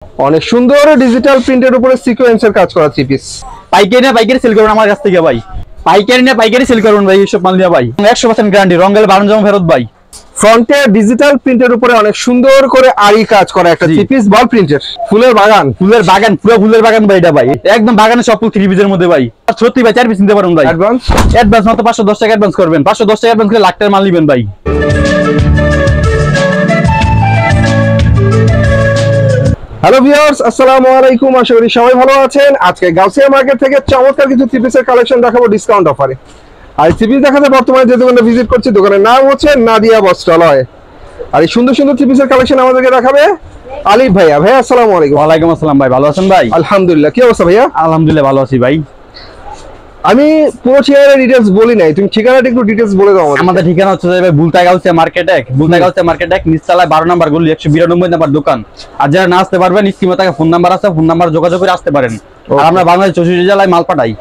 অনেক সুন্দর ডিজিটাল প্রিন্টের উপরে সিকোয়েন্সের কাজ করা থ্রি পিস। পাইকারি সেল করুন আমার কাছ থেকে ভাই। পাইকারি সেল করুন ভাই এইসব মাল দিয়ে ভাই। 100% গ্যারান্টি, রঙের বারণ জমা ফেরত ভাই। ফ্রন্টে ডিজিটাল প্রিন্টের উপরে অনেক সুন্দর করে আরি কাজ করা একটা থ্রি পিস বল প্রিন্টের। ফুলের বাগান পুরো ফুলের বাগান ভাই এটা ভাই। একদম বাগানে সব ফুল থ্রি পিসের মধ্যে ভাই। সত্যি ভাই 4 পিস নিতে পারুন ভাই। অ্যাডভান্স মাত্র 510 টাকা অ্যাডভান্স করবেন। 510 টাকা অ্যাডভান্স করে লাখ টাকার মাল নেবেন ভাই। হ্যালো ভিউয়ার্স, আসসালামু আলাইকুম। আশা করি সবাই ভালো আছেন। আজকে গাউসিয়া মার্কেট থেকে চমৎকার কিছু থ্রি পিসের কালেকশন দেখাবো ডিসকাউন্ট অফারে। আর থ্রি পিস দেখাতে বর্তমানে যে দোকানে ভিজিট করছি, দোকানের নাম হচ্ছে নাদিয়া বস্ত্রালয়। আর এই সুন্দর সুন্দর থ্রি পিসের কালেকশন আমাদেরকে দেখাবে আলিফ ভাইয়া। ভাইয়া আসসালামু আলাইকুম। ওয়ালাইকুম আসসালাম ভাই, ভালো আছেন ভাই? আলহামদুলিল্লাহ। কি অবস্থা ভাইয়া? আলহামদুলিল্লাহ ভালো আছি ভাই। আমি পুরো ঠিকানার ডিটেইলস বলি নাই, তুমি ঠিকানাটা একটু ডিটেইলস বলে দাও আমাদের। আমাদের ঠিকানা হচ্ছে ভাই বুলতা গাউসিয়া মার্কেট এক নিচতলায় 12 নম্বর গলি 192 নম্বর দোকান। আর যারা না আসতে পারবেন স্ক্রিনে থাকা ফোন নাম্বার আছে, ফোন নাম্বার যোগাযোগ করে আসতে পারেন। আর আমরা বাংলাদেশ 64 জেলায় মাল পাঠাই,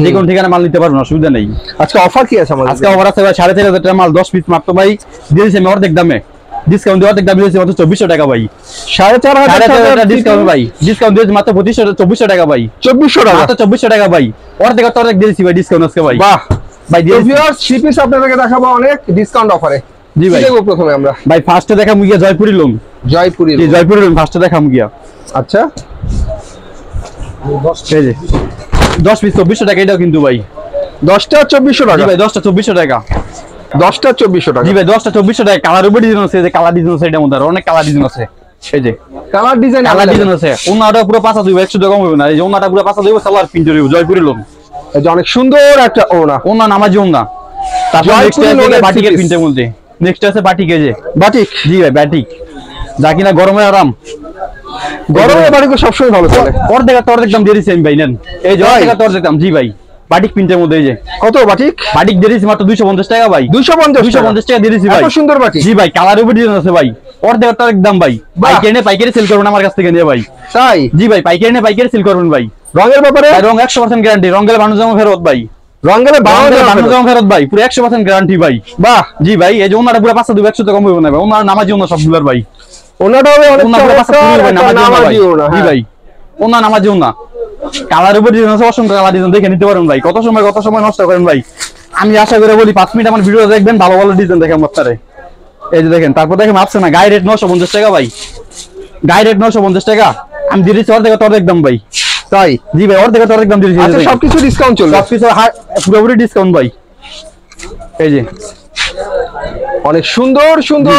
যে কোন ঠিকানা মাল নিতে পারবেন, অসুবিধা নেই। আজকে অফার কি আছে আমাদের? আজকে অফার আছে ভাই 4500 টাকা মাল 10 পিস মাত্র ভাই দিয়েছি আমি অর্ধেক দামে। ডিসকাউন্ট দিয়ে অর্ধেক দামে দিয়েছি মাত্র 2400 টাকা ভাই। 4500 টাকা ডিসকাউন্ট ভাই। ডিসকাউন্ট দিয়েছি মাত্র 2400 টাকা ভাই। 2400 টাকা মাত্র 2400 টাকা ভাই। অর্ধেক দিয়েছি ভাই ডিসকাউন্ট আজকে ভাই। বাহ ভাই ভিউয়ার্স, থ্রি পিস আপনাদেরকে দেখাবো অনেক ডিসকাউন্ট অফারে। জি ভাই। দেখো প্রথমে আমরা ভাই ফার্স্টে দেখাম গিয়া জয়পুরি লোন। জি জয়পুরি লোন ফার্স্টে দেখাম গিয়া। আচ্ছা 10 পিস 2400 টাকা এটাও কিন্তু ভাই। 10টা 2400 টাকা। জি ভাই 10টা 2400 টাকা। 10টা 2400 টাকা। জি ভাই 10টা 2400 টাকা। কালার উপর ডিজাইন আছে, যে কালার ডিজাইন আছে এটার মধ্যে অনেক কালার ডিজাইন আছে। এই যে কালার ডিজাইন আছে। ওনাটা পুরো 5 দিব 100 টাকা কম হবে না। এই যে ওনাটা পুরো 5 দিব সালোয়ার প্রিন্ট হবে জয়পুরি লোন। এই যে অনেক সুন্দর একটা ওনা নামাজি ওনা। তারপর নেক্সট আছে বাটিকের প্রিন্টের মধ্যে। নেক্সট আছে বাটিক। এই যে বাটিক। জি ভাই বাটিক, যা কিনা গরমে আরাম। গরমে বাটিক সবসময় ভালো চলে। অর্ধেক দাম দিয়ে দিছি আমি ভাই। নেন এই যে অর্ধেক দাম। জি ভাই বাটিক প্রিন্টের মধ্যে। এই যে কত বাটিক দিয়ে দিছি মাত্র 250 টাকা ভাই। 250 টাকা দিয়ে দিছি ভাই। এত সুন্দর বাটিক। জি ভাই কালার উপর ডিজাইন আছে ভাই। অর্ধেক দাম ভাই। পাইকারি সেল করবেন আমার কাছ থেকে নিয়ে ভাই। তাই? জি ভাই পাইকারি সেল করবেন ভাই। রঙের ব্যাপারে? রং 100% গ্যারান্টি, রঙের বানানো জমা ফেরত ভাই। রঙের বানানো জমা ফেরত ভাই, পুরো 100% গ্যারান্টি ভাই। বাহ। জি ভাই এই যে ওনাটা পুরো 5 দিব 100 টাকা কম হবে না ভাই। ওনার নামাজি ওনা সবগুলোর ভাই। ওনাটা হবে অনেক নামাজি ওনা। জি ভাই ওনা নামাজি ওনা। কালার উপর ডিজাইন আছে, অসংখ্য কালার ডিজাইন দেখে নিতে পারেন ভাই। কত সময় নষ্ট করেন ভাই। আমি আশা করে বলি 5 মিনিট আমার ভিডিও দেখবেন, ভালো ডিজাইন দেখেন আপনারা। এই যে দেখেন, তারপর দেখেন আপছে না গায়ে রেট 950 টাকা ভাই। গায়ে রেট 950 টাকা। আমি দিয়ে দিচ্ছি অর্ধেক দাম ভাই। তাই? জি ভাই অর্ধেক দাম দিয়ে দিচ্ছি। আচ্ছা সবকিছু ডিসকাউন্ট চলবে? সবকিছু পুরোপুরি ডিসকাউন্ট ভাই। এই যে অনেক সুন্দর সুতি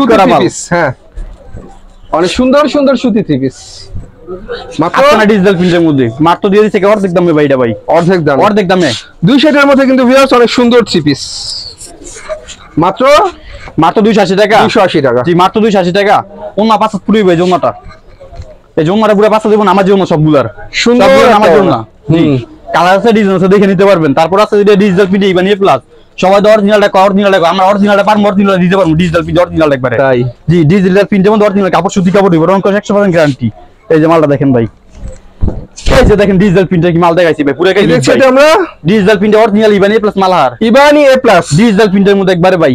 থ্রি পিস। হ্যাঁ অনেক সুন্দর সুতি থ্রি পিস মাত্র ডিজিটাল প্রিন্টের মধ্যে মাত্র দিয়ে দিচ্ছে অর্ধেক দামে ভাই। এটা ভাই অর্ধেক দামে 2 সেটের মধ্যে কিন্তু ভিউয়ার্স অনেক সুন্দর থ্রি পিস মাত্র 280 টাকা। 280 টাকা। জি মাত্র 280 টাকা। ওনা পাঁচ পুরোই ভাই। জোনাটা এই জোনাটা পুরো 5 দিব আমার জন্য সবগুলার সুন্দর আমার জন্য। জি কালার আছে ডিজাইন আছে দেখে নিতে পারবেন। তারপর আছে যেটা ডিজিটাল প্রিন্ট বানিয়ে প্লাস সবাই তো অরিজিনালটা আমরা অরিজিনালটা পারবো, অরিজিনাল দিতে পারবো। ডিজিটাল প্রিন্ট অরিজিনাল একবারে। তাই? জি ডিজিটাল প্রিন্টের মধ্যে অরিজিনাল কাপড় সুতি কাপড় দিব, রং 100% গ্যারান্টি। এই যে মালটা দেখেন ভাই। এই যে দেখেন ডিজিটাল প্রিন্টের কি মাল দেখাইছি ভাই। পুরো কাজ দেখছি আমরা ডিজিটাল প্রিন্ট অরিজিনাল ইবানি প্লাস মালহার ইবানি এ প্লাস ডিজিটাল প্রিন্টের মধ্যে একবারে ভাই।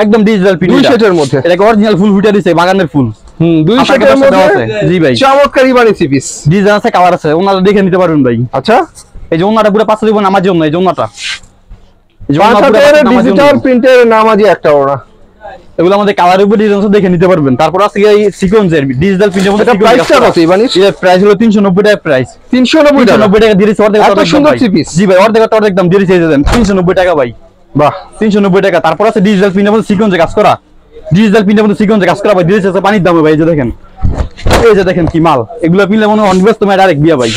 একদম ডিজিটাল প্রিন্ট 2 সেটের মধ্যে। এটা অরিজিনাল ফুল ফুটা দিছে বাগানের ফুল। 2 সেটের মধ্যে। জি ভাই চমৎকার ইবানি থ্রি পিস। ডিজাইন আছে, কালার আছে, ওনারা দেখে নিতে পারবেন ভাই। আচ্ছা এই যে ওনাটা পুরো 5 দিব আমার জন্য। এই যে ওনাটা ডিজিটাল প্রিন্টের নামাজি একটা ওনা। এগুলো আমাদের কালার উপর ডিজাইন আছে দেখে নিতে পারবেন। তারপর আছে এই সিকোয়েন্সের ডিজিটাল প্রিন্টের মধ্যে প্রাইসটা কত ইবানি? এর প্রাইস হলো 390 টাকা প্রাইস। 390 টাকা দিয়ে দিছি অর্ধেক। এত সুন্দর থ্রি পিস। জি ভাই অর্ধেক দাম দিয়ে দিছি। এই দেন 390 টাকা ভাই। বাহ 390 টাকা। তারপর আছে ডিজিটাল প্রিন্টের মধ্যে সিকোয়েন্সে কাজ করা। ভাই দিয়েছে পানির দামে ভাই। এই যে দেখেন, এই যে দেখেন কি মাল। এগুলো পিনলে মনে হয় অনবেস্ট তোমার ডাইরেক্ট বিয়া ভাই।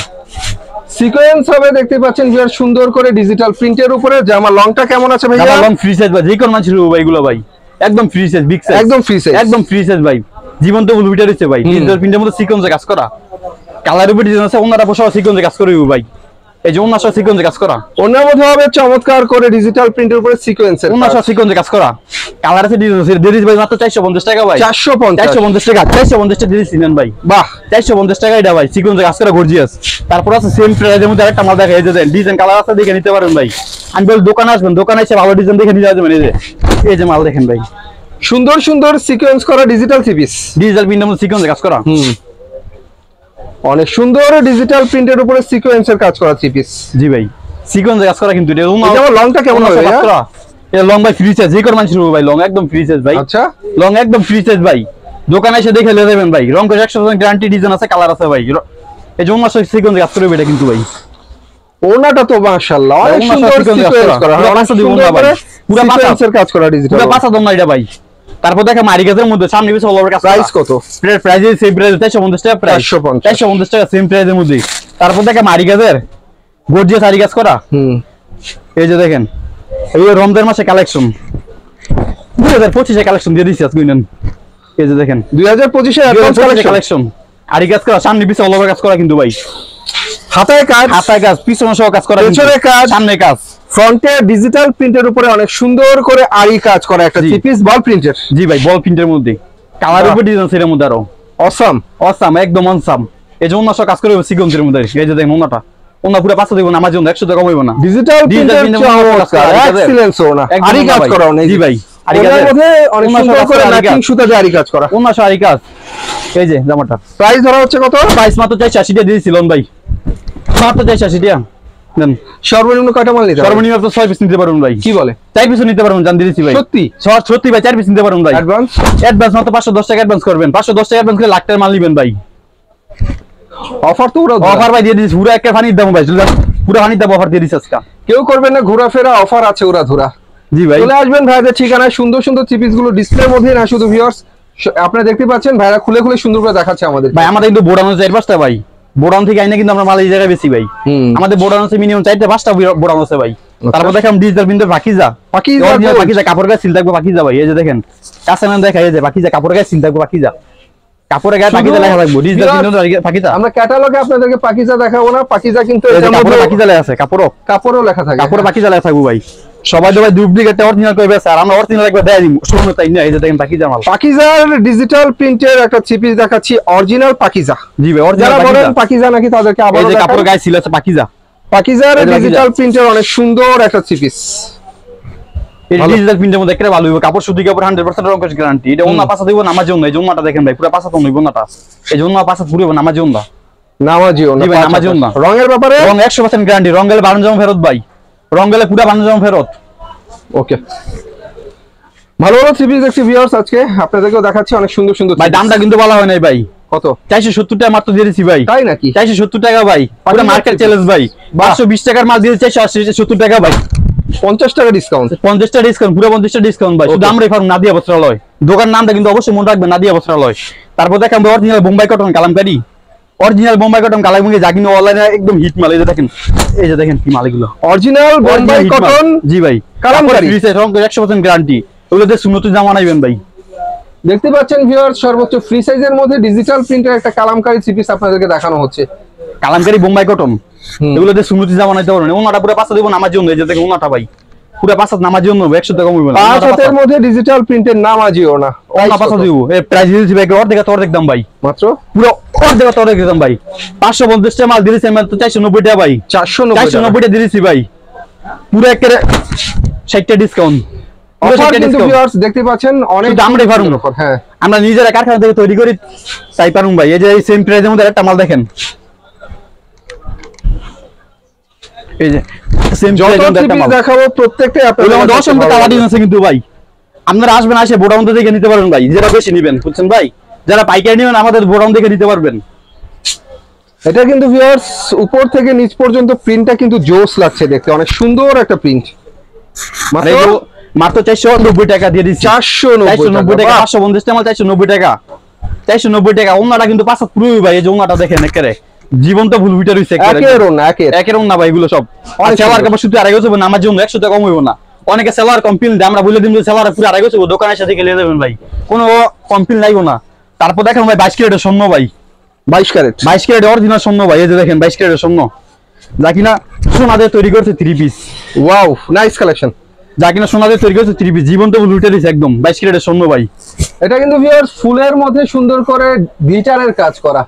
সিকোয়েন্স হবে দেখতে পাচ্ছেন ভিউয়ার সুন্দর করে ডিজিটাল প্রিন্টের উপরে। জামা লংটা কেমন আছে ভাই? জামা লং ফ্রি সাইজ ভাই। যে কোন মানুষ ভাই এগুলো ভাই একদম ফ্রি সাইজ, বিগ সাইজ, একদম ফ্রি সাইজ ভাই। জীবন্ত ফুল উইটার হচ্ছে ভাই। ডিজিটাল প্রিন্টের মধ্যে সিকোয়েন্সে কাজ করা। কালার উপর ডিজাইন আছে, ওনারা বসে সিকোয়েন্সে কাজ করে ভাই। এই যে ওনার সাথে সিকোয়েন্সে কাজ করা। ওনার মধ্যে হবে চমৎকার করে ডিজিটাল প্রিন্টের উপরে সিকোয়েন্সের। ওনার সাথে সিকোয়েন্সে কাজ করা। কালার আছে ডিজাইন আছে। দেরিস ভাই মাত্র 450 টাকা ভাই। 450 টাকা। 450 টাকা দেরিস নেন ভাই। বাহ 450 টাকা এটা ভাই। সিকোয়েন্সে কাজ করা গর্জিয়াস। তারপর আছে সেম প্রাইসের মধ্যে আরেকটা মাল দেখা। এই যে ডিজাইন কালার আছে দেখে নিতে পারেন ভাই। আমি বল দোকানে আসবেন, দোকানে এসে ভালো ডিজাইন দেখে নিয়ে যাবেন। এই যে মাল দেখেন ভাই। সুন্দর সিকোয়েন্স করা ডিজিটাল থ্রি পিস। ডিজিটাল প্রিন্টের মধ্যে সিকোয়েন্সে কাজ করা। অনেক সুন্দর ডিজিটাল প্রিন্টের উপরে সিকোয়েন্সের কাজ করা থ্রি পিস। জি ভাই সিকোয়েন্স কাজ করা কিন্তু এটা লংটা কেমন হবে ভাইয়া? এটা লং ভাই ফ্রি সাইজ যে কোন মানুষ ভাই লং একদম ফ্রি সাইজ ভাই। আচ্ছা লং একদম ফ্রি সাইজ ভাই, দোকানে এসে দেখে নিয়ে যাবেন ভাই। রং করে 100% গ্যারান্টি, ডিজাইন আছে, কালার আছে ভাই। এই যে অন্য সিকোয়েন্স কাজ করবে এটা কিন্তু ভাই। ওনাটা তো মাশাআল্লাহ অনেক সুন্দর সিকোয়েন্স করা, অনেক সুন্দর করে পুরো সিকোয়েন্সের কাজ করা ডিজিটাল, পুরো পাঁচা দম না এটা ভাই। তারপর দেখে মারি গাছের মধ্যে সামনে পিছে অল ওভার কাজ। প্রাইস কত? প্রাইস সেম প্রাইস 450 টাকা, প্রাইস 450 টাকা সেম প্রাইসের মধ্যে। তারপর দেখে মারি গাছের গর্জিয়াস আরি কাজ করা। এই যে দেখেন এই রমজান মাসে কালেকশন 2025 এর কালেকশন দিয়ে দিছি আজকে নেন। এই যে দেখেন 2025 এর অ্যাডভান্স কালেকশন আরি কাজ করা, সামনে পিছে অল ওভার কাজ করা কিন্তু ভাই। হাতায় কাজ, পিছনে সহ কাজ করা, পেছনে কাজ, সামনে কাজ। ফ্রন্টে ডিজিটাল প্রিন্টের উপরে অনেক সুন্দর করে আরি কাজ করা একটা থ্রি পিস বল প্রিন্টের। জি ভাই বল প্রিন্টের মধ্যে কালার উপর ডিজাইন এর মধ্যে আরো অসাম একদম অনসাম। এই যে অন্য সব কাজ করে সিকোয়েন্সের মধ্যে। এই যে দেখেন ওনাটা, ওনা পুরো পাঁচা দেব না, আমার জন্য 100 টাকা কমাইবো না। ডিজিটাল প্রিন্টের এক্সিলেন্স ওনা আরি কাজ করা অনেক। জি ভাই আরি কাজের মধ্যে অনেক সুন্দর করে ম্যাচিং সুতা দিয়ে আরি কাজ করা, ওনা সব আরি কাজ। এই যে জামাটা প্রাইস ধরা হচ্ছে কত? প্রাইস মাত্র 480 টাকা দিয়েছিলেন ভাই, মাত্র 480 টাকা দেন। সর্বনিম্ন কয়টা মাল নিতে? সর্বনিম্ন আপনি 6 পিস নিতে পারবেন ভাই। কি বলে 4 পিস নিতে পারবেন, জান দিয়েছি ভাই। সত্যি সত্যি ভাই 4 পিস নিতে পারবেন ভাই। অ্যাডভান্স মাত্র 510 টাকা অ্যাডভান্স করবেন। 510 টাকা অ্যাডভান্স করে লাখ টাকার মাল নেবেন ভাই। অফার তো অফার ভাই দিয়ে দিয়েছি পুরো একটা পানির দাম ভাই, পুরো পানির দাম অফার দিয়ে দিয়েছি আজকে। কেউ করবেন না ঘোরাফেরা, অফার আছে ওরা ধরা। জি ভাই চলে আসবেন ভাইদের ঠিকানায়। সুন্দর সুন্দর থ্রি পিস গুলো ডিসপ্লের মধ্যে না শুধু ভিউয়ার্স, আপনারা দেখতে পাচ্ছেন ভাইরা খুলে খুলে সুন্দর করে দেখাচ্ছে আমাদের ভাই। আমাদের কিন্তু বোড়ানো 4-5টা ভাই, বোড়ান থেকে আইনা কিন্তু আমরা মাল এই জায়গায় বেশি ভাই। আমাদের বোড়ানো আছে মিনিমাম 4-5টা বোড়ানো আছে ভাই। তারপর দেখেন ডিজিটাল প্রিন্টের পাকিজা কাপড় গায়ে সিল থাকবে পাকিজা ভাই। এই যে দেখেন কাছে না দেখা, এই যে পাকিজা কাপড় গায়ে সিল থাকবে পাকিজা, কাপড়ের গায়ে পাকিজা লেখা থাকবে ডিজিটাল প্রিন্টের পাকিজা। আমরা ক্যাটালগে আপনাদেরকে পাকিজা দেখাবো না, পাকিজা কিন্তু এর মধ্যে পাকিজা লেখা আছে, কাপড়ও লেখা থাকে, কাপড়ে পাকিজা লেখা থাকবে ভাই। সবাই তো ভাই ডুপ্লিকেট অরিজিনাল কইবে স্যার, আমরা অরিজিনাল একবার দেখাই দিব শুনুন তাই না। এই যে দেখেন পাকিজা মাল, পাকিজার ডিজিটাল প্রিন্টের একটা থ্রি পিস দেখাচ্ছি, অরিজিনাল পাকিজা। জি ভাই অরিজিনাল পাকিজা নাকি তাদেরকে আবার এই যে কাপড় গায়ে সিল আছে পাকিজা। পাকিজার ডিজিটাল প্রিন্টের অনেক সুন্দর একটা থ্রি পিস। এই ডিজিটাল প্রিন্টের মধ্যে একটা ভালো হবে, কাপড় সুতি কাপড় 100% রং কস গ্যারান্টি। এটা ওন্না পাঁচা দিব নামার জন্য। এই যে ওন্নাটা দেখেন ভাই পুরো পাঁচা তো নইব ওন্নাটা, এই যে ওন্না পাঁচা পুরো নামার জন্য নামাজিও না ভাই, নামাজিও না। রঙের ব্যাপারে রং 100% গ্যারান্টি, রং গেলে 52 জমা ফেরত ভাই, রং গেলে পুরো 52 জমা ফেরত। ওকে ভালো ভালো থ্রি পিস দেখছি ভিউয়ার্স, আজকে আপনাদেরকেও দেখাচ্ছি অনেক সুন্দর সুন্দর ভাই। দামটা কিন্তু বলা হয় নাই ভাই, কত? 470 টাকা মাত্র দিয়ে দিছি ভাই। তাই নাকি? 470 টাকা ভাই, পুরো মার্কেট চ্যালেঞ্জ ভাই। 520 টাকার মাল দিয়ে 470 টাকা ভাই, 50 টাকা ডিসকাউন্ট, 50 টাকা ডিসকাউন্ট, পুরো 50 টাকা ডিসকাউন্ট ভাই। শুধু আমরাই ফার্ম নাদিয়া বস্ত্রালয়, দোকান নামটা কিন্তু অবশ্যই মনে রাখবেন নাদিয়া বস্ত্রালয়। তারপর দেখেন original Bombay cotton Kalamkari, original Bombay cotton Kalamkari যা কিনা অনলাইনে একদম হিট মাল। এই যে দেখেন, এই যে দেখেন কি মাল এগুলো, অরিজিনাল বোম্বাই কটন। জি ভাই কালামকারী রং 100% গ্যারান্টি। ওগুলোতে সুন্নতি জামা নাইবেন ভাই। দেখতে পাচ্ছেন ভিউয়ার্স সর্বোচ্চ ফ্রি সাইজের মধ্যে ডিজিটাল প্রিন্টের একটা কালামকারী থ্রি পিস আপনাদেরকে দেখানো হচ্ছে, কালামকারী বোম্বাই কটন। এগুলোতে সুন্নতি জামা নাইতে পারবেন। ওনাটা পুরো পাঁচা দিব নামার জন্য। এই যে দেখেন ওনাটা ভাই পুরো পাঁচা নামার জন্য 100 টাকা কমবে না। পাঁচ হাতের মধ্যে ডিজিটাল প্রিন্টের নামাজিও না, ওনা পাঁচা দিব। এই প্রাইস দিয়েছি ভাই অর্ধেক দাম ভাই, মাত্র পুরো অর্ধেক দাম ভাই। 550 টাকা মাল দিয়েছি আমি তো 490 টাকা ভাই, 490 টাকা দিয়েছি ভাই। পুরো একেবারে 60 টাকা ডিসকাউন্ট। অফার কিন্তু ভিউয়ার্স দেখতে পাচ্ছেন অনেক দাম রে পারুম। হ্যাঁ আমরা নিজেরা কারখানা থেকে তৈরি করি তাই পারুম ভাই। এই যে সেম প্রাইসের মধ্যে একটা মাল দেখেন, এই যে সেম প্রাইসের মধ্যে একটা মাল দেখাবো প্রত্যেকটা আপনাদের মধ্যে অসংখ্য কালার ডিজাইন আছে কিন্তু ভাই। আপনারা আসবেন, আসে বোডাউন থেকে নিতে পারবেন ভাই, যারা বেশি নেবেন বুঝছেন ভাই। যারা পাইকারি নেবেন আমাদের বোডাউন থেকে নিতে পারবেন। এটা কিন্তু ভিউয়ার্স উপর থেকে নিচ পর্যন্ত প্রিন্টটা কিন্তু জোস লাগছে দেখতে, অনেক সুন্দর একটা প্রিন্ট। মাত্র 490 টাকা দিয়ে দিচ্ছি, 490 টাকা। 550 টাকা 490 টাকা, 490 টাকা। ওনাটা কিন্তু পাঁচা পুরো ভাই। এই যে ওনাটা দেখেন একেবারে জীবন্ত ফুল ভিটার হইছে, একের না ভাই। এগুলো সব সেলার কাপড় শুধু 250 হবে না, আমার জন্য 100 টাকা কম হইব না। অনেকে সেলার কমপ্লিট দেয়, আমরা বলে দিন যে সেলার পুরো 250 হবে, দোকানের সাথে গেলে দেবেন ভাই, কোনো কমপ্লিট লাগবে না। তারপর দেখেন ভাই 22 ক্যারেটের স্বর্ণ ভাই, 22 ক্যারেট অরিজিনাল স্বর্ণ ভাই। এই যে দেখেন 22 ক্যারেটের স্বর্ণ, যা কিনা সোনা দিয়ে তৈরি করছে 3 পিস। ওয়াও নাইস কালেকশন, যা কিনা সোনা দিয়ে তৈরি করছে 3 পিস, জীবন্ত ফুল ভিটার হইছে একদম 22 ক্যারেটের স্বর্ণ ভাই। এটা কিন্তু ভিউয়ার্স ফুলের মধ্যে সুন্দর করে গ্লিটারের কাজ করা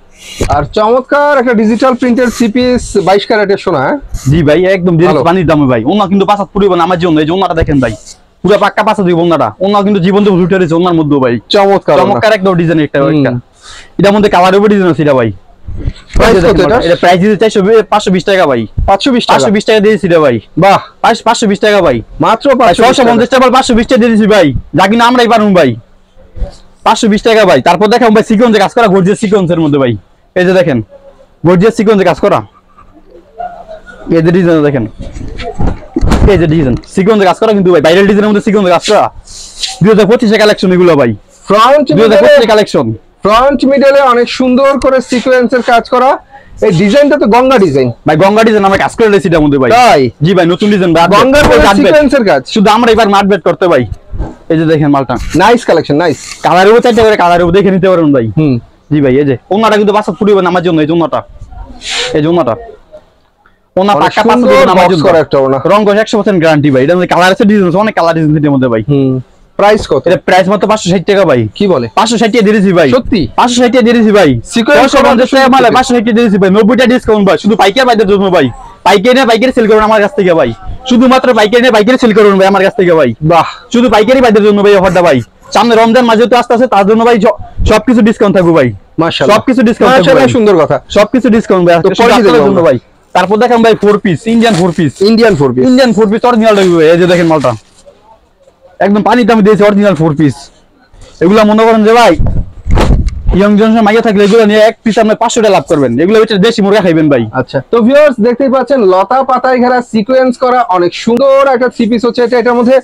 আর চমৎকার একটা ডিজিটাল প্রিন্টের থ্রি পিস 22 ক্যারেটের সোনা। জি ভাই একদম পানির দামে ভাই। ওনা কিন্তু পাঁচা পুরিব না আমার জন্য। এই যে ওনাটা দেখেন ভাই, পুরো পাক্কা পাঁচা দিব ওনাটা। ওনা কিন্তু জীবন্ত ফুল ভিটার হইছে ওনার মধ্যে ভাই, চমৎকার একদম ডিজাইন একটা। এটার মধ্যে কালার উপর ডিজাইন আছে এটা ভাই, প্রাইস কত এটা? এটা প্রাইস দিতে 520 টাকা ভাই। 520 টাকা। 520 টাকা দিয়েছি রে ভাই। বাহ, 520 টাকা ভাই। মাত্র 550 টাকা 520 টাকা দিয়েছি ভাই, যা কিনা আমরাই পারুম ভাই। 520 টাকা ভাই। তারপর দেখেন ভাই সিকোয়েন্সে কাজ করা, গর্জিয়াস সিকোয়েন্সের মধ্যে ভাই। এই যে দেখেন গর্জিয়াস সিকোয়েন্সে কাজ করা, এই যে ডিজাইন দেখেন, এই যে ডিজাইন সিকোয়েন্সে কাজ করা কিন্তু ভাই, ভাইরাল ডিজাইনের মধ্যে সিকোয়েন্সে কাজ করা। 2025 এর কালেকশন এগুলো ভাই, ফ্রন্ট 2025 এর কালেকশন। ফ্রন্ট মিডলে অনেক সুন্দর করে সিকোয়েন্সের কাজ করা। এই ডিজাইনটা তো গঙ্গা ডিজাইন ভাই, গঙ্গা ডিজাইন আমরা কাজ করে রেখেছি এটার মধ্যে ভাই। তাই? জি ভাই, নতুন ডিজাইন ভাই, গঙ্গার মধ্যে সিকোয়েন্সের কাজ। শুধু আমরা এবার মার্ট বেট করতে ভাই। এই যে দেখেন মালটা, নাইস কালেকশন, নাইস। কালারের উপর চারটে করে কালারের উপর দেখে নিতে পারবেন ভাই। হুম, জি ভাই, এই যে ওনাটা কিন্তু বাসা ফুটিবে না আমার জন্য, এই যে ওনাটা, এই যে ওনাটা ওনা অনেক পাক্কা সুন্দর পাঁচশো আমার box জন্য। করা একটা ওনা। রং কষ 100% গ্যারান্টি ভাই। এটা মধ্যে কালার আছে, ডিজাইন আছে, অনেক কালার ডিজাইন এর মধ্যে ভাই। হুম, প্রাইস কত? এটা প্রাইস মাত্র 560 টাকা ভাই। কি বলে? 560 টাকা দিয়েছি ভাই। সত্যি? 560 টাকা দিয়েছি ভাই। Sequence 150 টাকা মালে 560 টাকা দিয়েছি ভাই। 90 টাকা ডিসকাউন্ট ভাই, শুধু পাইকার ভাইদের জন্য ভাই। পাইকারি সেল করুন আমার কাছ থেকে ভাই, শুধুমাত্র পাইকারি সেল করুন ভাই আমার কাছ থেকে ভাই। বাহ, শুধু পাইকারি ভাইদের জন্য ভাই অফারটা ভাই। সামনে রমজান মাঝে তো আসতে আছে, তার জন্য ভাই সবকিছু ডিসকাউন্ট থাকবে ভাই। মাশাআল্লাহ, সবকিছু ডিসকাউন্ট থাকবে মাশাআল্লাহ, ভাই। সুন্দর কথা। সবকিছু ডিসকাউন্ট ভাই, তো পরে কি দেখবো জন্য আমরা? ভাই। তারপর দেখেন ভাই 4 piece Indian 4 piece, Indian 4 piece. Indian 4 piece original লাগবে। এই যে দেখেন মালটা একদম পানিতে আমি দিয়েছি, অরিজিনাল 4 পিস। এগুলা মনে করেন যে ভাই ইয়ং জেনারেশন মাইয়া থাকলে এগুলো নিয়ে এক পিস আপনি 500 টাকা লাভ করবেন। এগুলো হচ্ছে দেশি মুরগা খাইবেন ভাই। আচ্ছা, তো ভিউয়ার্স দেখতেই পাচ্ছেন লতা পাতায় ঘেরা সিকোয়েন্স করা অনেক সুন্দর একটা থ্রি পিস হচ্ছে এটা। এটার মধ্যে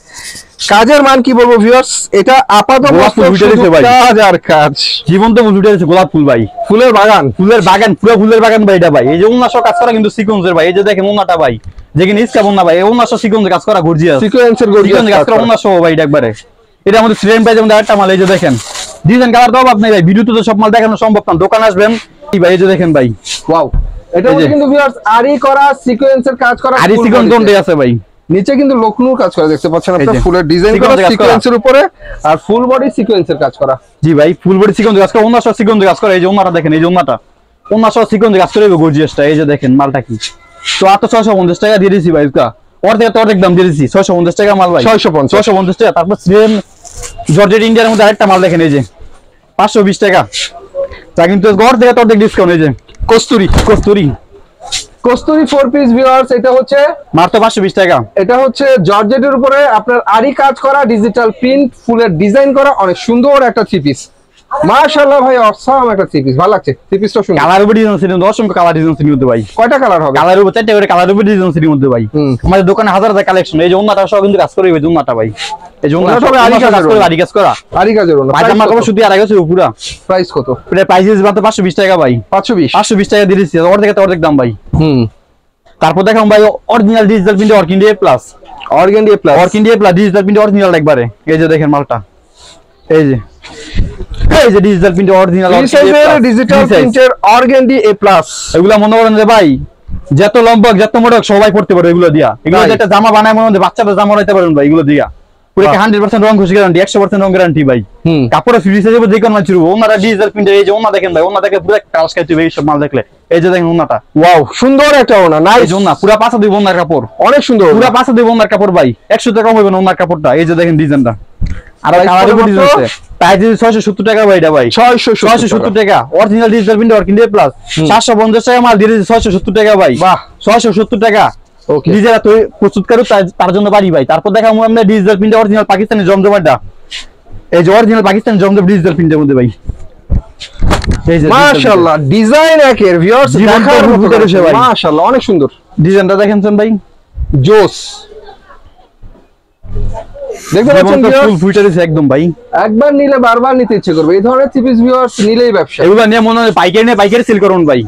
কাজের মান কি বলবো ভিউয়ার্স, এটা আপাতত গোলাপ ফুল ফুটে রয়েছে ভাই। কাজ আর কাজ, জীবন্ত ফুল ফুটে আছে, গোলাপ ফুল ভাই, ফুলের বাগান। ফুলের বাগান, পুরো ফুলের বাগান ভাই এটা ভাই। এই যে 1900 কাজ করা কিন্তু সিকোয়েন্সের ভাই। এই যে দেখেন ওনাটা ভাই, যেখানে ইসকা বন্যা ভাই, 1900 সিকোয়েন্সের কাজ করা গর্জিয়াস, সিকোয়েন্সের গর্জিয়াস কাজ করা 1900 ভাই একবারে। এটা আমাদের সিলেন প্রাইজের মধ্যে একটা মাল। এই যে দেখেন ডিজাইন কালার তো অভাব নেই ভাই, ভিডিওতে তো সব মাল দেখানো সম্ভব না, দোকান আসবেন এই ভাই। এই যে দেখেন ভাই, ওয়াও, এটা এই যে। কিন্তু ভিউয়ার্স আরি করা সিকোয়েন্সের কাজ করা, আরি full সিকোয়েন্স body তে। কোনটাই আছে ভাই। নিচে কিন্তু লখনৌর কাজ করা দেখতে পাচ্ছেন এই আপনারা, যে। ফুলের ডিজাইন করা Sequence এর কাজ করা। সিকোয়েন্সের উপরে, আর ফুল বডি সিকোয়েন্সের কাজ করা। জি ভাই, ফুল বডি সিকোয়েন্স কাজ করা, 1900 সিকোয়েন্স কাজ করা। এই যে ওনাটা দেখেন, এই যে ওনাটা 1900 সিকোয়েন্স কাজ করে গর্জিয়াসটা। এই যে দেখেন মালটা কি, তো আর তো 650 টাকা দিয়ে দিয়েছি ভাই। অর্ধেক তো অর্ধেক দাম দিয়ে দিয়েছি, 650 টাকা মাল ভাই। 650 টাকা। তারপর সেম জর্জেট ইন্ডিয়ার মধ্যে আরেকটা মাল দেখেন, এই যে 520 টাকা, তা কিন্তু অর্ধেক তো অর্ধেক ডিসকাউন্ট। এই যে কস্তুরি 4 পিস ভিউয়ার্স, এটা হচ্ছে মাত্র 520 টাকা। এটা হচ্ছে জর্জেটের উপরে আপনার আরি কাজ করা, ডিজিটাল প্রিন্ট, ফুলের ডিজাইন করা, অনেক সুন্দর একটা থ্রি পিস। মাশাআল্লাহ ভাই, অসাম একটা থ্রি পিস, ভালো লাগছে থ্রি পিসটা। সুন্দর কালার উপর ডিজাইন ছিল, অসংখ্য কালার ডিজাইন ছিল মধ্যে ভাই। কয়টা কালার হবে? কালার উপর চারটে করে কালার উপর ডিজাইন ছিল মধ্যে ভাই। হুম। আমাদের দোকানে হাজার হাজার কালেকশন। এই যে ওন্নাটা সব কিন্তু কাজ করে, এই যে ওন্নাটা ভাই, এই যে ওন্নাটা সব আরি কাজ করা। আরি কাজ করা। আরি কাজের ওনা। পায়জামা কাপড় শুধু আড়াই গেছে পুরা। প্রাইস কত? এটা প্রাইস মাত্র 520 টাকা ভাই। 520। 520 টাকা দিয়ে দিচ্ছি, অর্ধেক তো অর্ধেক দাম ভাই। হুম, তারপর দেখাম ভাই অরিজিনাল ডিজিটাল প্রিন্ট অর্কিন্ডিয়া প্লাস, অর্গানডি প্লাস। অর্কিন্ডিয়া প্লাস ডিজিটাল প্রিন্ট অরিজিনাল একবারে। এই যে দেখেন মালটা, এই যে ডিজিটাল প্রিন্ট অরিজিনাল ডিজিটাল প্রিন্টের অর্গানডি এ প্লাস। এগুলা মনে করেন যে ভাই যত লম্বা যত মোটা সবাই পড়তে পারে এগুলো দিয়া। এগুলো তাই? একটা জামা বানায় মনে হয় বাচ্চাদের জামা বানাইতে পারেন ভাই এগুলো দিয়া। পুরো 100% রং খুশি গ্যারান্টি, 100% রং গ্যারান্টি ভাই। হুম, কাপড়ে ফ্রি সাইজে যে কোন মাল চুরবো। ওনারা ডিজিটাল প্রিন্টার, এই যে ওনা দেখেন ভাই, ওনা দেখে পুরো কাজ খাইতে হবে এই সব মাল দেখলে। এই যে দেখেন ওনাটা, ওয়াও, সুন্দর একটা ওনা, এই নাইস। যে ওনা পুরো পাঁচা দুই ওনার কাপড়, অনেক সুন্দর পুরো ওনা। পাঁচা দুই ওনার কাপড় ভাই। 100 টাকা কম হবে না ওনার কাপড়টা। এই যে দেখেন ডিজাইনটা, আর Price কালার কত উপর ডিজাইন মাত্র? আছে। প্রাইস 670 টাকা ভাই এটা ভাই। 670 টাকা অরিজিনাল ডিজিটাল প্রিন্টার অর্কিন্ডিয়া প্লাস। 750 টাকা মাল দিয়ে দিয়েছে 670 টাকা ভাই। বাহ, 670 টাকা। ওকে। নিজেরা তৈরি প্রস্তুত করো তার জন্য পারি ভাই। তারপর দেখাবো আমরা ডিজিটাল প্রিন্টার অরিজিনাল পাকিস্তানি জমজমাটা। এই যে অরিজিনাল পাকিস্তানি জমজম ডিজিটাল প্রিন্টের মধ্যে ভাই। এই যে মাশাআল্লাহ, ডিজাইন একের ভিউয়ার্স, জীবন্ত দেখার মতো ফুটে রয়েছে ভাই। মাশাআল্লাহ, অনেক সুন্দর ডিজাইনটা দেখেনছেন ভাই, জোস। দেখতে পাচ্ছেন জীবন্ত ফুল ভিউয়ার্স, ফুটে রয়েছে একদম ভাই। একবার নিলে বারবার নিতে ইচ্ছে করবে। এই ধরনের থ্রি পিস ভিউয়ার্স নিলেই ব্যবসা। এগুলো নিয়ে মনে হয় পাইকারি সেল করুন ভাই।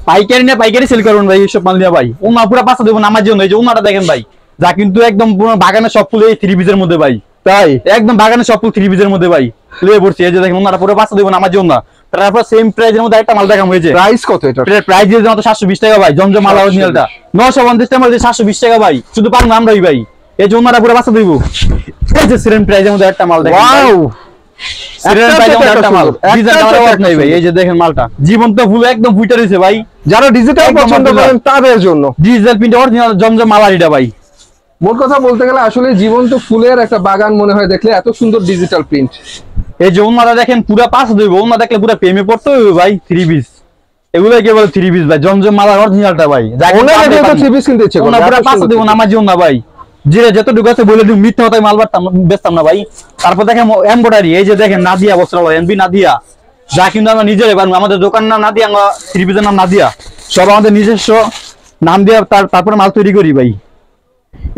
পাইকারি সেল করুন ভাই এইসব মাল নিয়ে ভাই। ওনা পুরো পাঁচা দেবো আমার জন্য। এই যে ওনাটা দেখেন ভাই, যা কিন্তু একদম পুরো বাগানের সব ফুল এই থ্রি পিসের মধ্যে ভাই। তাই? একদম বাগানের সব ফুল থ্রি পিসের মধ্যে ভাই লয়ে পড়ছি। এই যে দেখেন ওনাটা পুরো পাঁচা দেবো আমার জন্য। তারপর সেম প্রাইজের মধ্যে একটা মাল দেখাম হয়েছে। প্রাইস কত এটা? প্রাইস দিয়ে মাত্র 720 টাকা ভাই। জমজম মাল অরিজিনালটা 950 টাকা মধ্যে 720 টাকা ভাই। শুধু পারবো না আমরাই ভাই। এই যে ওনাটা পুরো পাঁচা দেব। এই যে সেম প্রাইজের মধ্যে একটা মাল দেখেন ভাই। ওয়াও, সিরেন প্রাইজের মধ্যে একটা মাল। ডিজাইন কালার অভাব নাই ভাই। এই যে দেখেন মালটা জীবন্ত ফুল একদম ফুটে রয়েছে ভাই। যারা ডিজিটাল একদম পছন্দ আলহামদুলিল্লাহ। করেন তাদের জন্য। ডিজিটাল প্রিন্ট অরিজিনাল জমজম মালারিটা ভাই। মোট কথা বলতে গেলে আসলে জীবন্ত ফুলের একটা বাগান মনে হয় দেখলে, এত সুন্দর ডিজিটাল প্রিন্ট। এই যে ওনারা দেখেন পুরা পাঁচ দেব। ওনা দেখলে পুরা প্রেমে পড়তে হবে ভাই। থ্রি পিস এগুলো কি বলে থ্রি পিস ভাই, জমজম মালার অরিজিনালটা ভাই। ওনারা তো থ্রি পিস কিনতে ইচ্ছে করে, ওনারা পাঁচশো দিব না আমার জীবন না ভাই, যে যতটুকু আছে বলে দিই, মিথ্যা কথায় মাল বেচতাম না ভাই। তারপর দেখেন এমব্রয়ডারি, এই যে দেখেন নাদিয়া বস্ত্রালয়, এনবি নাদিয়া, যা কিন্তু আমরা নিজেরাই বানাবো। আমাদের দোকান নাম নাদিয়া, আমরা থ্রি পিসের নাম নাদিয়া, সব আমাদের নিজস্ব নাম দিয়ে তারপরে মাল তৈরি করি ভাই।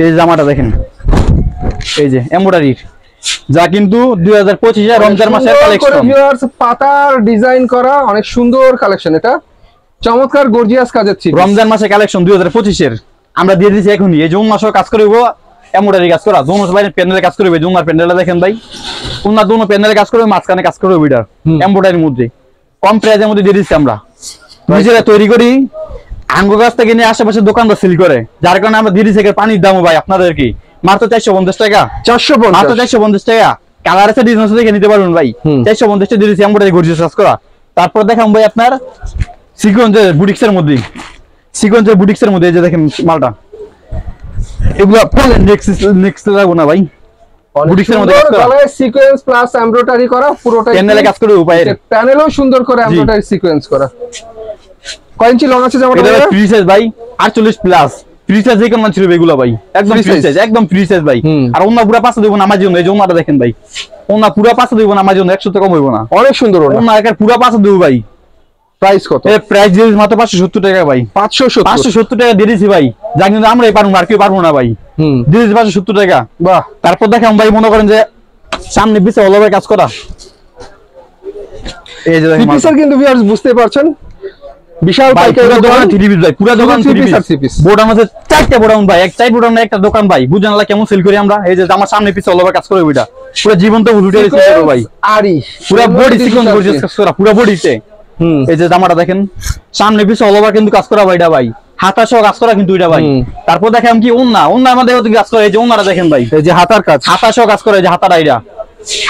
এই জামাটা দেখেন, এই যে এমব্রয়ডারির, যা কিন্তু 2025 রমজান মাসের কালেকশন। ভিউয়ার্স পাতার ডিজাইন করা অনেক সুন্দর কালেকশন, এটা চমৎকার গর্জিয়াস কাজের ছিল। রমজান মাসের কালেকশন 2025 আমরা দিয়ে দিয়েছি এখনই। এই যে মাসেও কাজ করব, এমব্রয়ডারি কাজ করা, দোনো ভাই প্যানেলে কাজ করবে। জুমার প্যানেলটা দেখেন ভাই, ওনা দোনো প্যানেলে কাজ করবে, মাঝখানে কাজ করবে এটা এমব্রয়ডারির মধ্যে, কম প্রাইসের মধ্যে দিয়ে দিচ্ছি আমরা। নিজেরা তৈরি করি, আঙ্গো গাছ থেকে নিয়ে আশেপাশে দোকানদার সেল করে, যার কারণে আমরা দিয়ে দিচ্ছি পানির দামও ভাই আপনাদের কি মাত্র 450 টাকা। 450, মাত্র 450 টাকা। কালার আছে, ডিজাইন আছে, দেখে নিতে পারবেন ভাই। 450 টাকা দিয়ে দিচ্ছি এমব্রয়ডারি গর্জিয়াস কাজ করা। তারপর দেখাম ভাই আপনার সিকোয়েন্সের বুটিক্সের মধ্যে, সিকোয়েন্সের বুটিক্সের মধ্যে, এই যে দেখেন মালটা, এগুলা নেক্সট লাগবো না ভাই। বুটিক্সের মধ্যে কাজ করা, গলায় সিকোয়েন্স প্লাস এমব্রয়ডারি করা, পুরোটাই প্যানেলে কাজ করে উপায়, প্যানেলও সুন্দর করে এমব্রয়ডারি সিকোয়েন্স করা। কয় ইঞ্চি লং আছে জামাটা? এটা ফ্রি সাইজ ভাই, 48 প্লাস ফ্রি সাইজ। এই কেমন ছিল এগুলা ভাই, একদম ফ্রি সাইজ, একদম ফ্রি সাইজ ভাই। আর ওনা পুরো পাঁচশো দিব না আমার জন্য, এই যে ওনাটা দেখেন ভাই, ওনা পুরো 500 দিব না আমার জন্য, 100 টাকা কম হইব না। অনেক সুন্দর ওনা একার পুরো 500 দিব ভাই। প্রাইস কত? এই প্রাইস দিয়ে মাত্র 570 টাকা ভাই। 570 টাকা দিয়ে দিছি ভাই, যা কিন্তু আমরাই পারবো না, আর কেউ পারবো না ভাই। দিয়ে দিছি 570 টাকা। বাহ। তারপর দেখাম ভাই, মনে করেন যে সামনে পিছে অলওভার কাজ করা, এই যে দেখেন পিসের কিন্তু ভিউয়ার্স বুঝতে পারছেন বিশাল পাইকারি দোকান, থ্রি পিস ভাই, পুরো দোকান থ্রি পিস। বোর্ডার মধ্যে 4টা বোর্ডার ভাই, এক সাইড বোর্ডার না একটা দোকান ভাই, বুঝেন না কেমন সেল করি আমরা। এই যে আমার সামনে পিছে অলওভার কাজ করে ওইটা পুরো জীবন্ত উল্টে দিছে ভাই, আরি পুরো বডি সিকোয়েন্স গর্জিয়াস কাজ করা, পুরো বডিতে। এই যে জামাটা দেখেন, সামনে পিছে অলওভার কিন্তু কাজ করা ভাই, এটা ভাই হাতা সহ কাজ করা কিন্তু এটা ভাই। তারপর দেখেন কি ওন্না আমাদের কাজ করে, এই যে ওন্নাটা দেখেন ভাই, এই যে হাতার কাজ, হাতা সহ কাজ করে, এই যে হাতাটা এটা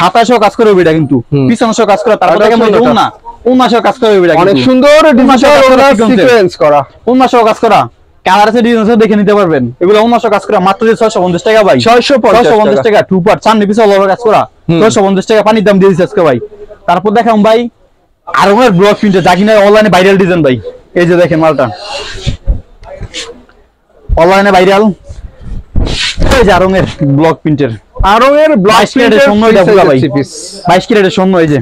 হাতা সহ কাজ করে ওইটা কিন্তু, পিছন সহ কাজ করা। তারপর দেখেন ওন্না সহ কাজ করে ওইটা অনেক সুন্দর সিকোয়েন্স করা, ওন্না সহ কাজ করা। কালার আছে, ডিজাইন আছে, দেখে নিতে পারবেন। এগুলো 1900 কাজ করা, মাত্র 650 টাকা ভাই। 650 টাকা, টু পার্ট, সামনে পিছে অলওভার কাজ করা, 650 টাকা পানির দাম দিয়ে দিচ্ছে আজকে ভাই। তারপর দেখাম ভাই আর ওনার ব্লক প্রিন্টে, যা কিনা অনলাইনে ভাইরাল ডিজাইন ভাই। এই যে দেখেন মালটা অনলাইনে ভাইরাল, এই যে আরঙের ব্লক প্রিন্টের, আরঙের ব্লক প্রিন্টের স্বর্ণ, এটা পুরো ভাই 22 ক্যারেটের স্বর্ণ। এই যে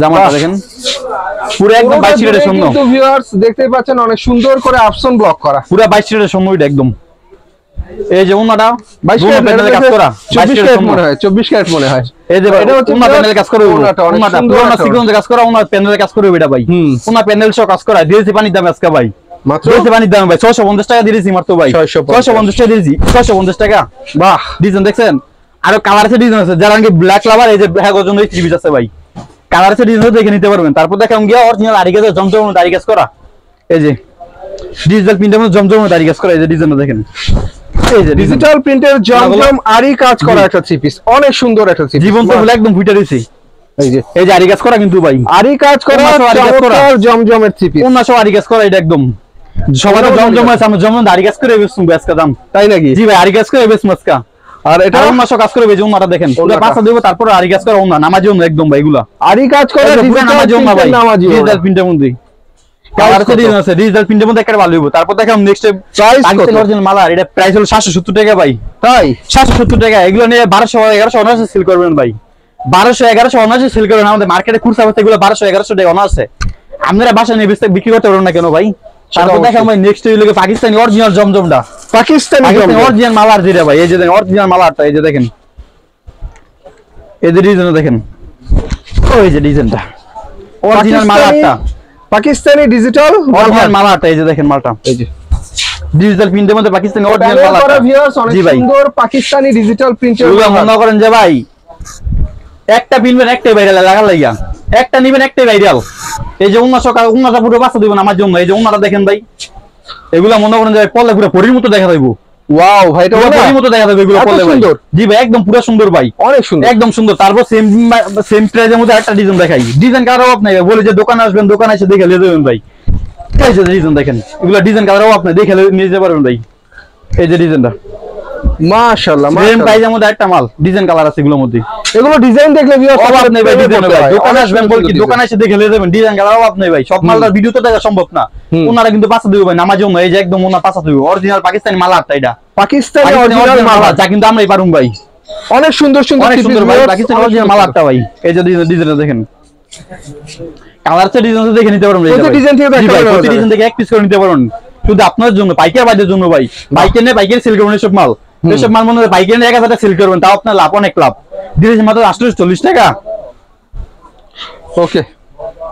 জামাটা দেখেন, পুরো একদম 22 ক্যারেটের স্বর্ণ। কিন্তু ভিউয়ার্স দেখতেই পাচ্ছেন অনেক সুন্দর করে অপশন ব্লক করা, পুরো 22 ক্যারেটের স্বর্ণ এটা একদম। এই যে ওনাটা 22 ক্যারেট কাজ করা, 24 ক্যারেট মনে হয়, 24 ক্যারেট মনে হয়। এই যে এটা হচ্ছে ওনা প্যানেল কাজ করে, ওনাটা পুরো সিকোয়েন্স কাজ করা, ওনা প্যানেল কাজ করে এটা ভাই। ওনা প্যানেল সহ কাজ করা, দিয়েছি পানির দাম আজকে ভাই, মাত্র দিয়েছি পানির দাম ভাই 650 টাকা দিয়েছি মাত্র ভাই, 650 টাকা দিয়েছি, 650 টাকা। বাহ, ডিজাইন দেখছেন, আরো কালার আছে, ডিজাইন আছে, যারা নাকি ব্ল্যাক লাভার, এই যে ব্ল্যাক ওর জন্য থ্রি পিস আছে ভাই, কালার আছে, ডিজাইন দেখে নিতে পারবেন। তারপর দেখাম গিয়া অরিজিনাল আরি কাজ, জমজম আরি কাজ করা, এই যে ডিজিটাল প্রিন্টের মধ্যে জমজম আরি কাজ করা, এই যে ডিজাইনটা দেখেন, এই যে ডিজিটাল প্রিন্টের জমজম আরি কাজ করা একটা থ্রি পিস, অনেক সুন্দর একটা থ্রি পিস, জীবন তো একদম ফুটে রইছে। এই যে আরি কাজ করা কিন্তু ভাই, আরি কাজ করা, চমৎকার জমজমের থ্রি পিস, ওনা সহ আরি কাজ করা, এটা একদম সবাই জমজম আছে, আমরা জমজম আরি কাজ করে বেচুম আজকে দাম, তাই নাকি? জি ভাই, আরি কাজ করে বেচুম আজকে। আর এটা ওনা সহ কাজ করে বেচুম, ওনাটা দেখেন পুরো পাঁচটা দেব, তারপর আরি কাজ করা, ওনা নামাজি ওনা একদম ভাই, এগুলা আরি কাজ করা, নামাজি ওনা ভাই, ডিজিটাল প্রিন্টের মধ্যে কালার আছে, ডিজাইন আছে, ডিজিটাল প্রিন্টের মধ্যে একটা ভালো হইব। তারপর দেখাম নেক্সট প্রাইস অরিজিনাল মালা, এটা প্রাইস হলো 770 টাকা ভাই, তাই 770 টাকা। এগুলো নিয়ে 1200 1100 অনার্সে সেল করবেন ভাই, 1200 1100 অনার্সে সেল করবেন। আমাদের মার্কেটে খুচরা অবস্থা এগুলো 1200 1100 টাকা অনার্সে, আপনারা বাসা নিয়ে বিক্রি করতে পারবেন না কেন ভাই? তারপর দেখাম ভাই নেক্সট হইলো পাকিস্তানি অরিজিনাল জমজমটা, পাকিস্তানি অরিজিনাল মালার যেটা ভাই, এই যে দেখেন অরিজিনাল মালারটা, এই যে দেখেন, এই যে ডিজাইন দেখেন, ওই যে ডিজাইনটা অরিজিনাল মালারটা, পাকিস্তানি ডিজিটাল অরিজিনাল মালাটা, এই যে দেখেন মালটা, এই যে ডিজিটাল প্রিন্টের মধ্যে পাকিস্তানি অরিজিনাল মালাটা। জি ভাই, সুন্দর পাকিস্তানি ডিজিটাল প্রিন্টের, মনে করেন যে ভাই একটা পিনবেন একটাই ভাইরাল লাগা লাগিয়া, একটা নিবেন একটাই ভাইরাল। এই যে উন্নাটা পুরো বাচ্চা দিবেন আমার জন্য, এই যে উন্নাটা দেখেন ভাই, এগুলা মনে করেন যে পড়লে পুরো পরীর মতো দেখা যাইবো। ওয়াও ভাই, এটা পরীর মতো দেখা যাবে এগুলো পড়লে ভাই। জি ভাই, একদম পুরো সুন্দর ভাই, অনেক সুন্দর, একদম সুন্দর। তারপর সেম প্রাইজের মধ্যে একটা ডিজাইন দেখাই, ডিজাইন কারো অভাব নাই, বলে যে দোকানে আসবেন, দোকানে এসে দেখে নিয়ে যাবেন ভাই। এই যে ডিজাইন দেখেন, এগুলো ডিজাইন কারো অভাব নাই, দেখে নিয়ে যেতে পারবেন ভাই। এই যে ডিজাইনটা মাশাআল্লাহ সেম মাশাআল্লাহ। প্রাইজের মধ্যে একটা মাল ডিজাইন কালার আছে এগুলোর মধ্যে। এগুলো ডিজাইন দেখলে ভিউয়ার্স অভাব নেই ভাই ডিজাইনে ভাই, দোকানে আসবেন বল কি design। দোকানে এসে দেখে নিয়ে যাবেন, ডিজাইন কালার অভাব নেই ভাই। সব মালটার ভিডিও তো দেখা সম্ভব না, ওনারা কিন্তু পাঁচা দিবে ভাই নামাজেও না, এই যে একদম ওনা পাঁচা দিবে অরিজিনাল পাকিস্তানি মাল আটটা, এটা পাকিস্তানি অরিজিনাল মাল যা কিন্তু আমরাই পারুম ভাই, অনেক সুন্দর সুন্দর অনেক three সুন্দর piece ভাই viewers, পাকিস্তানি অনেক অরিজিনাল সুন্দর। মাল আটটা ভাই। এই যে ডিজাইনটা দেখেন, কালার সে ডিজাইন দেখে নিতে পারবেন, প্রতি ডিজাইন থেকে তো একটা করে প্রতি নেওয়া ডিজাইন থেকে এক পিস করে নিতে পারবেন, শুধু আপনার জন্য পাইকার বাইদের জন্য ভাই। বাইকের নেই বাইকের সেল করবেন এসব মাল, এসব মাল মনে হয় বাইকের নিয়ে 1000 টাকা সেল করবেন, তাও আপনার লাভ, অনেক লাভ। দিয়েছে মাত্র 840 টাকা। ওকে,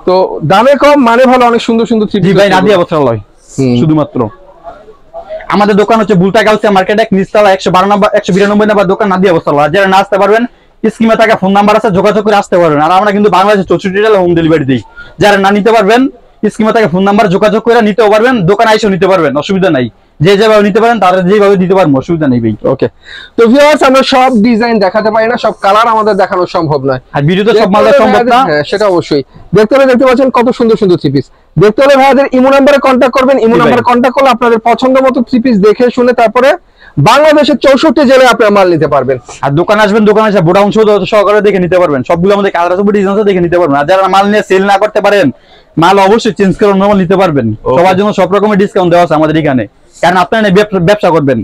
তো দামে কম মানে ভালো, অনেক সুন্দর সুন্দর থ্রি জি পিস ভাই নাদিয়া বস্ত্রালয় শুধুমাত্র। আমাদের দোকান হচ্ছে বুলটা গাউসিয়া মার্কেট এক নিচতলা 192 নাম্বার দোকান নাদিয়া বস্ত্রালয়। যারা না আসতে পারবেন স্ক্রিনে থাকা ফোন নাম্বার আছে, যোগাযোগ করে আসতে পারবেন। আর আমরা কিন্তু বাংলাদেশে 64 জেলায় হোম ডেলিভারি দিই। যারা না নিতে পারবেন স্ক্রিনে থাকা ফোন নাম্বার যোগাযোগ করে নিতেও পারবেন, দোকানে এসেও নিতে পারবেন, অসুবিধা নাই। যে যেভাবে নিতে পারেন তারা যেভাবে দিতে পারবো, অসুবিধা নেই ভাই। ওকে, তো ভিউয়ার্স আমরা সব ডিজাইন দেখাতে পারি না, সব কালার আমাদের দেখানো সম্ভব নয়, আর ভিডিওতে সব মাল দেওয়া সম্ভব না। হ্যাঁ সেটা অবশ্যই। দেখতে হলে দেখতে পাচ্ছেন কত সুন্দর সুন্দর থ্রি পিস। দেখতে হলে ভাইদের ইমো নাম্বারে কন্ট্যাক্ট করবেন, ইমো জি ভাই। নাম্বারে কন্ট্যাক্ট করলে আপনাদের পছন্দ মতো থ্রি পিস দেখে শুনে তারপরে বাংলাদেশের 64 জেলায় আপনারা মাল নিতে পারবেন। আর দোকানে আসবেন, দোকানে এসে বোডাউন সহকারে দেখে নিতে পারবেন, সবগুলো আমাদের কালার আছে ডিজাইন আছে দেখে নিতে পারবেন। আর যারা মাল নিয়ে সেল না করতে পারেন, মাল অবশ্যই চেঞ্জ করে মাল নিতে পারবেন। সবার জন্য সব রকমের ডিসকাউন্ট দেওয়া আছে আমাদের এখানে, কারণ আপনারা ব্যবসা করবেন।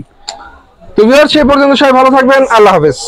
তো ভিউয়ার্স সেই পর্যন্ত সবাই ভালো থাকবেন, আল্লাহ হাফেজ।